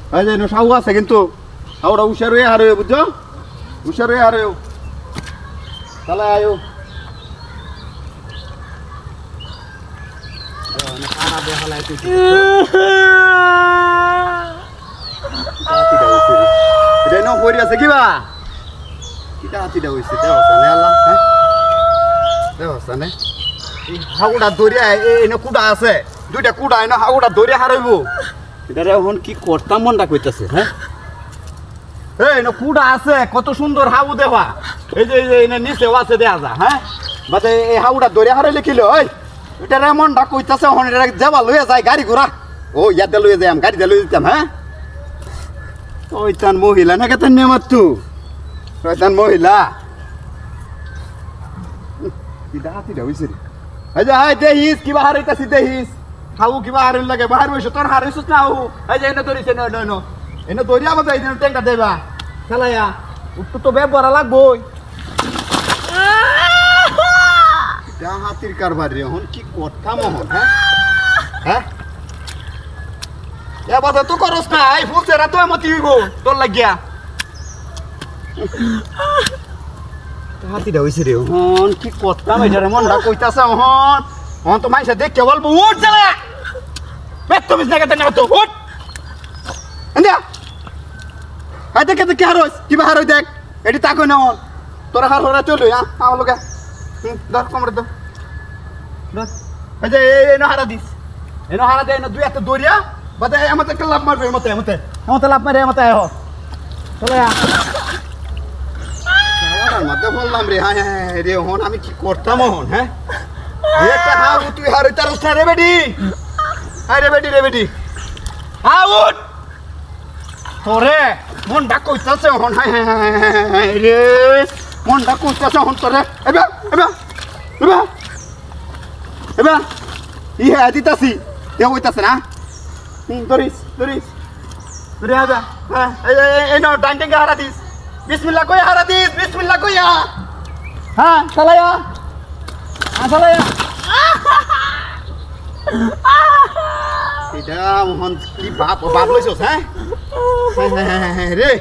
এই যে সাহু আছে কিন্তু সাহুটা হুশিয়ার হয়ে হারো বুঝছো হুশিয়ার হয়ে হারো তাহলে আয়ো আছে কিবা কিটা হাতিটা হয়েছে দেওয়ানে আল্লাহ হ্যাঁ দেওয়ানে হাগুটা দরিয়া এনে কুড়া আছে দুইটা কুড়া এনে হাগুটা দরিয়া হারাইব এটা এখন কি করতাম মনটা কইতাছে হ্যাঁ এই না কুড়া আছে কত সুন্দর হাউ দেওয়া এই যে এনে নিচে আছে দেয়া যা হ্যাঁ বাদে এই হাউটা দরিয়া হারাইলে কিলো ওই এটা মনটা কইতাছে এখন এটা যাবা লইয়া যায় গাড়ি ঘোড়া ও ইয়াতে লইয়া যাই গাড়িতে লইয়া দিতাম হ্যাঁ ওই তান মহিলা না কেতেন নেমার তু ওই তান মহিলা কিটা হাতিটা হইছে রে এই যে হাই দেহিস কিবা হারাইতাছি দেহিস হাউ কিবা হারিল লাগে বাহার হইছো তোর হারিছিস না হাউ এই যে এনে ধরিছে ন ন এনে ধরি আমাদের এই ট্যাঙ্কা দেবা চালাইয়া উঠতো তো ব্যবহার লাগবই যা হাতির কারবার রে এখন কি করতাম এখন হ্যাঁ হ্যাঁ এ বাবা তো করস না এই ফুলছেরা তো এমতি হইব তোর লাগিয়া হাতিটা হইছে রে এখন কি করতাম এটারে মনটা কইতাছে এখন তো মাইসা দেখ কেবল উঠ চালা বেত তুমি জায়গাতে না তো উঠ এন্দিয়া আই দেখে দেখে হারোস কিবা হারোই দেখ এটি তাকই না তোরা হার হরা চল হ্যাঁ আমার লোকে ধর কমরে ধর এই যে এনো হারা দিস এনো হারা দে এনো দুই একটা দরিয়া বাদে এমতে একটা লাভ মারবে এমতে এমতে এমতে লাভ মারে এমতে আয় চলে আমার মধ্যে বললাম রে হ্যাঁ হ্যাঁ রে হন আমি কি করতাম হন হ্যাঁ একটা হাউ তুই হারই তার উঠা রে বেটি আয় রে বেটি আউট তোরে মন ডাক কইতাছে হন হাই হাই রে মন ডাক কইতাছে হন তোরে এবা এবা এবা এবা ইহে দিতাছি তে কইতাছে না দরিস ধরে আবা হ্যাঁ এই নাও ডান্টিং হারা দিস বিসমিল্লাহ কই হারা দিস বিসমিল্লাহ কইয়া হ্যাঁ চালায়া চালায়া এটা মোহন কি বাপ লইছস হ্যাঁ রে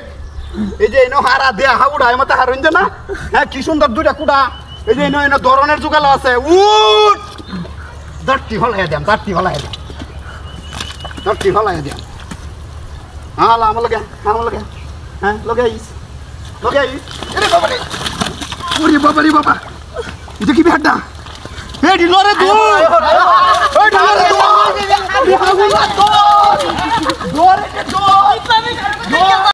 এই যে এনো হারা দেয়া হাউড়া এমতে হারুন না হ্যাঁ কি সুন্দর দুইটা কুড়া এই যে এনো ধরনের জুগাল আছে উঠ দটটি হলাইয়া দেন হ্যাঁ আমার লগে হ্যাঁ লগে আইস আরে বাবা রে ওরে বাবা এটা কি বেটা এই ডিলরে দূর এই ডিলরে দূর